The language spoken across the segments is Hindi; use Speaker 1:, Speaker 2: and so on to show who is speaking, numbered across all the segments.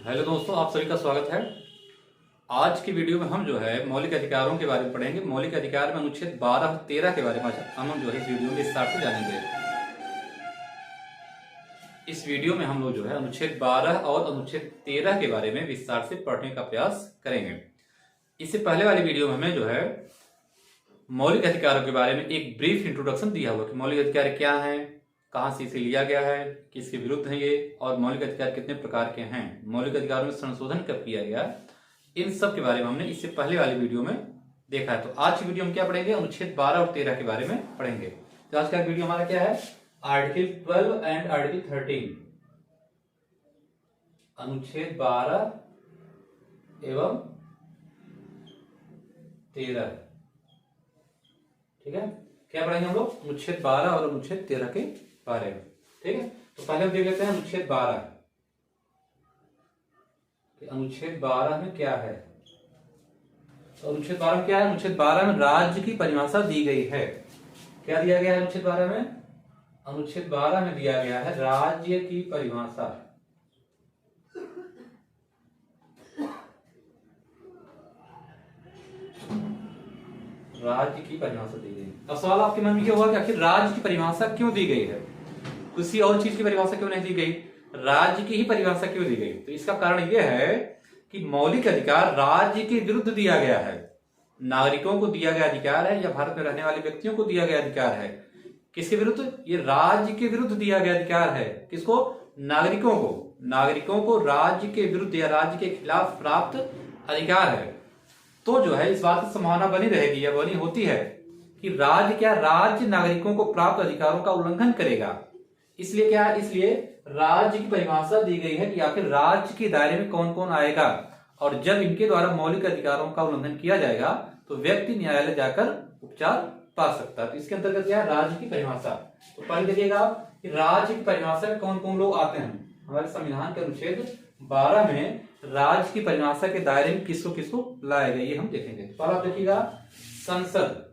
Speaker 1: हेलो दोस्तों, आप सभी का स्वागत है। आज की वीडियो में हम जो है मौलिक अधिकारों के बारे में पढ़ेंगे। मौलिक अधिकार में अनुच्छेद 12 और 13 के बारे में हम जो है इस वीडियो में विस्तार से जानेंगे। इस वीडियो में हम लोग जो है अनुच्छेद 12 और अनुच्छेद 13 के बारे में विस्तार से पढ़ने का प्रयास करेंगे। इससे पहले वाली वीडियो में हमें जो है मौलिक अधिकारों के बारे में एक ब्रीफ इंट्रोडक्शन दिया हुआ कि मौलिक अधिकार क्या है, कहाँ से इसे लिया गया है, किसके विरुद्ध है ये, और मौलिक अधिकार कितने प्रकार के हैं, मौलिक अधिकारों में संशोधन कब किया गया, इन सब के बारे में हमने इससे पहले वाली वीडियो में देखा है। तो आज की वीडियो में क्या पढ़ेंगे, अनुच्छेद 12 और 13 के बारे में पढ़ेंगे। तो आज का वीडियो हमारा क्या है, आर्टिकल 12 एंड आर्टिकल 13, अनुच्छेद 12 एवं 13। ठीक है, क्या पढ़ेंगे हम लोग, अनुच्छेद 12 और अनुच्छेद 13 के बारे में। ठीक है, तो पहले हम देख लेते हैं अनुच्छेद 12 कि अनुच्छेद 12 में क्या है। तो अनुच्छेद 12 में क्या है, अनुच्छेद 12 में राज्य की परिभाषा दी गई है। क्या दिया गया है अनुच्छेद 12 में, अनुच्छेद 12 में दिया गया है राज्य की परिभाषा। राज्य की परिभाषा दी गई। अब सवाल आपके मन में ये होगा कि आखिर राज्य की परिभाषा क्यों दी गई है, किसी और चीज की परिभाषा क्यों नहीं दी गई, राज्य की ही परिभाषा क्यों दी गई। तो इसका कारण यह है कि मौलिक अधिकार राज्य के विरुद्ध दिया गया है, नागरिकों को दिया गया अधिकार है या भारत में रहने वाले व्यक्तियों को दिया गया अधिकार है। किसके विरुद्ध, ये राज्य के विरुद्ध दिया गया अधिकार है। किसको, नागरिकों को, नागरिकों को राज्य के विरुद्ध या राज्य के खिलाफ प्राप्त अधिकार है। तो जो है इस बात की संभावना बनी रहेगी या बनी होती है कि राज्य नागरिकों को प्राप्त अधिकारों का उल्लंघन करेगा। इसलिए क्या है, इसलिए राज्य की परिभाषा दी गई है कि आखिर राज्य के दायरे में कौन कौन आएगा, और जब इनके द्वारा मौलिक अधिकारों का उल्लंघन किया जाएगा तो व्यक्ति न्यायालय जाकर उपचार पा सकता है। तो इसके अंतर्गत क्या है, राज्य की परिभाषा। तो पहले देखिएगा आप कि राज्य की परिभाषा में कौन कौन लोग आते हैं। हमारे संविधान के अनुच्छेद 12 में राज्य की परिभाषा के दायरे में किसको किसको लाया गया, ये हम देखेंगे। तो आप देखिएगा, संसद,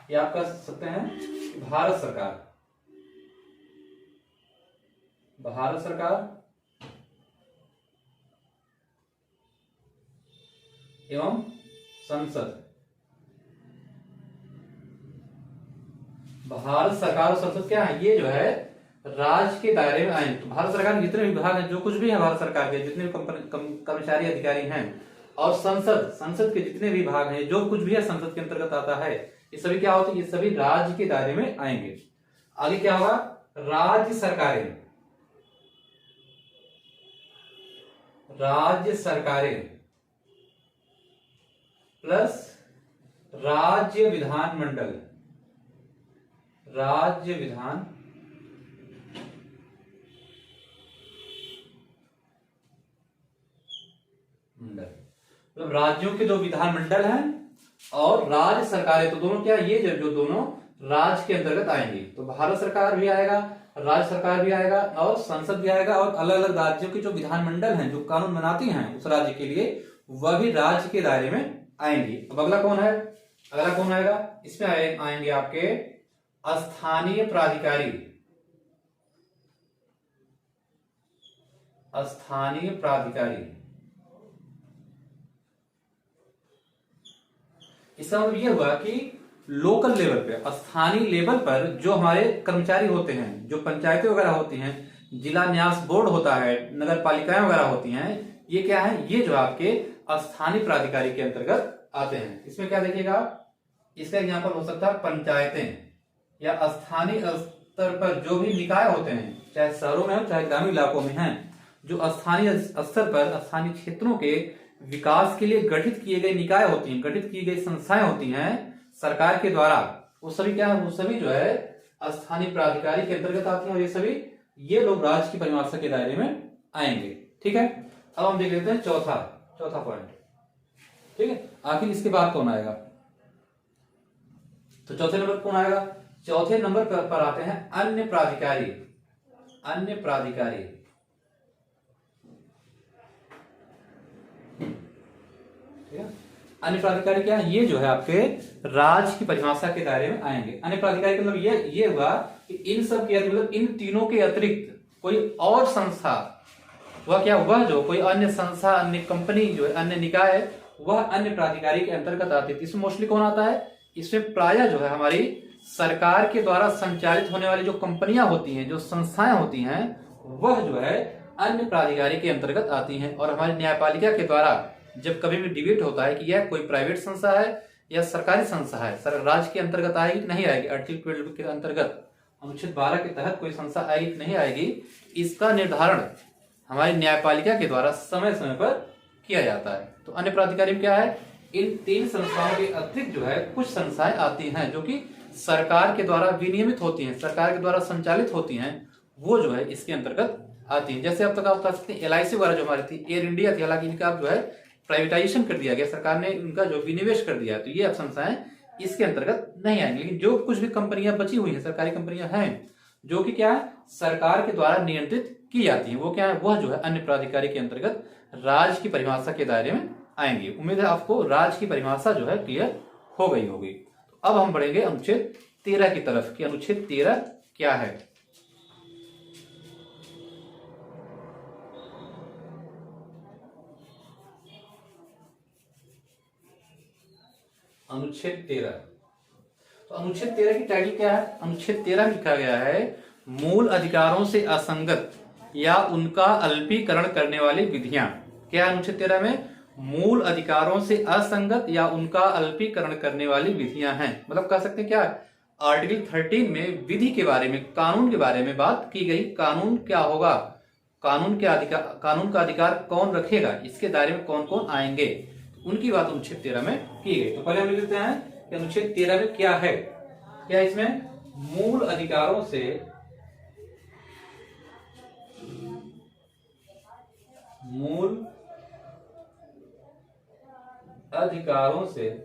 Speaker 1: ये आप कह सकते हैं भारत सरकार, भारत सरकार एवं संसद। भारत सरकार और संसद क्या है, ये जो है राज्य के दायरे में आए। तो भारत सरकार के जितने विभाग हैं, जो कुछ भी है भारत सरकार के, जितने भी कर्मचारी अधिकारी हैं, और संसद के जितने भी विभाग हैं, जो कुछ भी है संसद के अंतर्गत आता है, ये सभी क्या होते हैं, ये सभी राज्य के दायरे में आएंगे। आगे क्या होगा, राज्य सरकारें, राज्य सरकारें प्लस राज्य विधानमंडल, राज्य विधान मंडल, मतलब राज्यों के दो विधानमंडल हैं और राज्य सरकारें, तो दोनों क्या, ये जो दोनों राज्य के अंतर्गत आएंगी। तो भारत सरकार भी आएगा, राज्य सरकार भी आएगा और संसद भी आएगा, और अलग अलग राज्यों के जो विधानमंडल हैं, जो कानून बनाती हैं उस राज्य के लिए, वह भी राज्य के दायरे में आएंगी। अब अगला कौन है, अगला कौन आएगा, इसमें आएंगे आपके स्थानीय प्राधिकारी, स्थानीय प्राधिकारी। इसका मतलब यह हुआ कि लोकल लेवल पे, स्थानीय लेवल पर जो हमारे कर्मचारी होते हैं, जो पंचायतें वगैरह होती हैं, जिला न्यास बोर्ड होता है, नगर पालिकाएं वगैरह होती हैं, ये क्या है, ये जो आपके स्थानीय प्राधिकारी के अंतर्गत आते हैं। इसमें क्या देखिएगा, इसका एग्जाम्पल हो सकता है पंचायतें, या स्थानीय स्तर पर जो भी निकाय होते हैं, चाहे शहरों में हो चाहे ग्रामीण इलाकों में हैं, जो स्थानीय स्तर पर स्थानीय क्षेत्रों के विकास के लिए गठित किए गए निकाय होती हैं, गठित की गई संस्थाएं होती हैं सरकार के द्वारा, वो सभी क्या है, वो सभी जो है स्थानीय प्राधिकारी के अंतर्गत आती हैं, और ये लोग राज्य की परिभाषा के दायरे में आएंगे। ठीक है, अब हम देख लेते हैं चौथा पॉइंट। ठीक है, आखिर इसके बाद कौन आएगा, तो चौथे नंबर कौन आएगा, चौथे नंबर पर आते हैं अन्य प्राधिकारी, अन्य प्राधिकारी। ठीक है, अन्य प्राधिकारी क्या है, ये जो है आपके राज्य की परिभाषा के दायरे में आएंगे। अन्य प्राधिकारी का मतलब ये हुआ कि इन सब के मतलब इन तीनों के अतिरिक्त कोई और संस्था वह क्या, वह जो कोई अन्य संस्था, अन्य कंपनी जो है, अन्य निकाय है, वह अन्य प्राधिकारी के अंतर्गत आती है। इसमें मोस्टली कौन आता है, इसमें प्रायः जो है हमारी सरकार के द्वारा संचालित होने वाली जो कंपनियां होती हैं, जो संस्थाएं होती हैं, वह जो है अन्य प्राधिकारी के अंतर्गत आती हैं। और हमारी न्यायपालिका के द्वारा जब कभी भी डिबेट होता है कि यह कोई प्राइवेट संस्था है या सरकारी संस्था है, राज्य के अंतर्गत आएगी कि नहीं आएगी, आर्टिकल 12 के अंतर्गत अनुच्छेद 12 के तहत कोई संस्था आएगी कि नहीं आएगी, इसका निर्धारण हमारी न्यायपालिका के द्वारा समय समय पर किया जाता है। तो अन्य प्राधिकारी में क्या है, इन 3 संस्थाओं के अतिरिक्त जो है कुछ संस्थाएं आती हैं जो कि सरकार के द्वारा विनियमित होती हैं, सरकार के द्वारा संचालित होती हैं, वो जो है इसके अंतर्गत आती हैं। जैसे अब तक आप बता सकते हैं LIC वगैरह जो हमारी थी, एयर इंडिया थी, हालांकि इनका जो है प्राइवेटाइजेशन कर दिया गया, सरकार ने उनका जो विनिवेश कर दिया है, तो ये अब संस्थाएं इसके अंतर्गत नहीं आएंगी। लेकिन जो कुछ भी कंपनियां बची हुई हैं, सरकारी कंपनियां हैं जो कि क्या है, सरकार के द्वारा नियंत्रित की जाती है, वो क्या है, वह जो है अन्य प्राधिकारी के अंतर्गत राज्य की परिभाषा के दायरे में आएंगे। उम्मीद है आपको राज्य की परिभाषा जो है क्लियर हो गई होगी। तो अब हम बढ़ेंगे अनुच्छेद 13 की तरफ कि अनुच्छेद 13 क्या है। अनुच्छेद 13, तो अनुच्छेद 13 की टाइटल क्या है, अनुच्छेद 13 में लिखा गया है मूल अधिकारों से असंगत या उनका अल्पीकरण करने वाली विधियां। क्या है अनुच्छेद 13 में, मूल अधिकारों से असंगत या उनका अल्पीकरण करने वाली विधियां हैं। मतलब कह सकते हैं क्या, आर्टिकल 13 में विधि के बारे में, कानून के बारे में बात की गई। कानून क्या होगा, कानून का अधिकार कौन रखेगा, इसके दायरे में कौन कौन आएंगे, उनकी बात अनुच्छेद 13 में की गई। तो पहले हम लिख लेते हैं कि अनुच्छेद 13 में क्या है। क्या इसमें, मूल अधिकारों से असंगत या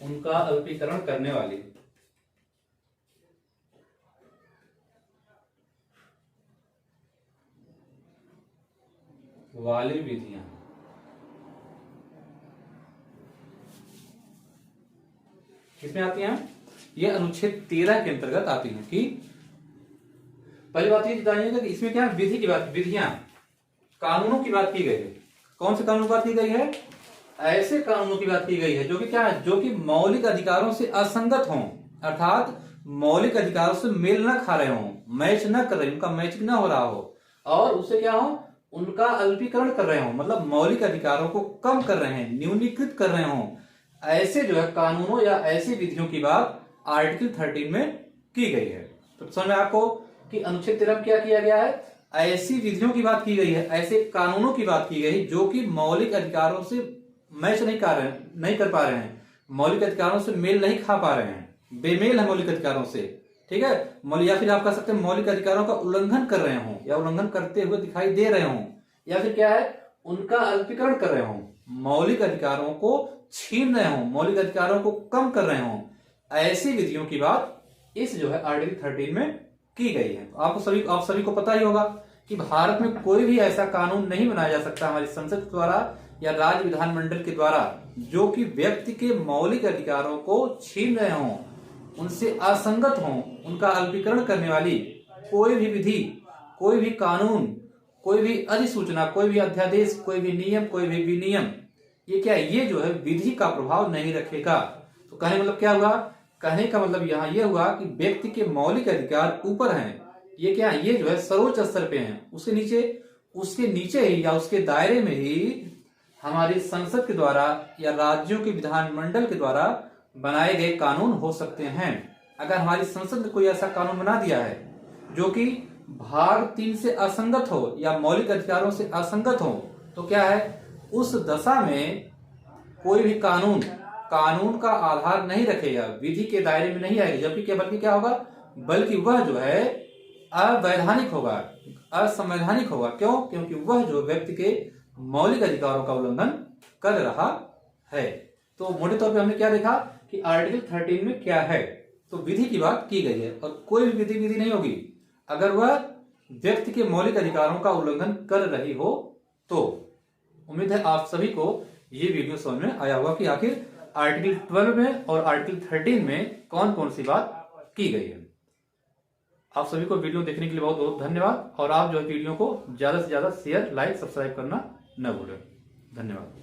Speaker 1: उनका अल्पीकरण करने वाली विधियां, किसमें आती हैं, ये अनुच्छेद 13 के अंतर्गत आती हैं। कि पहली बात ये जानिएगा कि इसमें क्या विधि की बात, विधियां, कानूनों की बात की गई है। कौन से कानून की बात की गई है, ऐसे कानूनों की बात की गई है जो कि क्या है, जो कि मौलिक अधिकारों से असंगत हों, अर्थात मौलिक अधिकारों से मेल न खा रहे हों, मैच न कर रहे, उनका मैचिंग न हो रहा हो, और उससे क्या हो, उनका अल्पीकरण कर रहे हो, मतलब मौलिक अधिकारों को कम कर रहे हैं, न्यूनीकृत कर रहे हो, ऐसे जो है कानूनों या ऐसी विधियों की बात आर्टिकल 13 में की गई है। तो समझ में आपको कि अनुच्छेद 13 में क्या किया गया है, ऐसी विधियों की बात की गई है, ऐसे कानूनों की बात की गई जो कि मौलिक अधिकारों से मैच नहीं कर पा रहे हैं, मौलिक अधिकारों से मेल नहीं खा पा रहे हैं, बेमेल है मौलिक अधिकारों से, ठीक है, या फिर आप कह सकते हैं मौलिक अधिकारों का उल्लंघन कर रहे हो या उल्लंघन करते हुए दिखाई दे रहे हो, या फिर क्या है, उनका अल्पीकरण कर रहे हो, मौलिक अधिकारों को छीन रहे हो, मौलिक अधिकारों को कम कर रहे हो, ऐसी विधियों की बात इस जो है आर्टिकल 13 में की गई है। आप सभी को पता ही होगा कि भारत में कोई भी ऐसा कानून नहीं बनाया जा सकता हमारी संसद द्वारा या राज्य विधानमंडल के द्वारा जो कि व्यक्ति के मौलिक अधिकारों को छीन रहे हों, उनसे असंगत हों, उनका अल्पीकरण करने वाली कोई भी विधि, कोई भी कानून, कोई भी अधिसूचना, कोई भी अध्यादेश, कोई भी नियम, कोई भी विनियम, ये क्या है, ये जो है विधि का प्रभाव नहीं रखेगा। तो कहने का मतलब क्या हुआ, कहने का मतलब यहाँ ये हुआ कि व्यक्ति के मौलिक अधिकार ऊपर हैं, ये क्या है, ये जो है सर्वोच्च स्तर पे हैं, उसके नीचे ही या उसके दायरे में ही हमारी संसद के द्वारा या राज्यों के विधानमंडल के द्वारा बनाए गए कानून हो सकते हैं। अगर हमारी संसद ने कोई ऐसा कानून बना दिया है जो कि भाग 3 से असंगत हो या मौलिक अधिकारों से असंगत हो, तो क्या है, उस दशा में कोई भी कानून का आधार नहीं रखेगा, विधि के दायरे में नहीं आएगा, जबकि बल्कि क्या होगा, बल्कि वह जो है अवैधानिक होगा, असंवैधानिक होगा। क्यों, क्योंकि वह जो व्यक्ति के मौलिक अधिकारों का उल्लंघन कर रहा है। तो मोटे तौर पे हमने क्या देखा कि आर्टिकल 13 में क्या है, तो विधि की बात की गई है और कोई भी विधि नहीं होगी अगर वह व्यक्ति के मौलिक अधिकारों का उल्लंघन कर रही हो तो। उम्मीद है आप सभी को ये वीडियो समझ में आया होगा कि आखिर आर्टिकल 12 में और आर्टिकल 13 में कौन कौन सी बात की गई है। आप सभी को वीडियो देखने के लिए बहुत बहुत धन्यवाद और आप जो है वीडियो को ज्यादा से ज्यादा शेयर, लाइक, सब्सक्राइब करना न भूलें। धन्यवाद।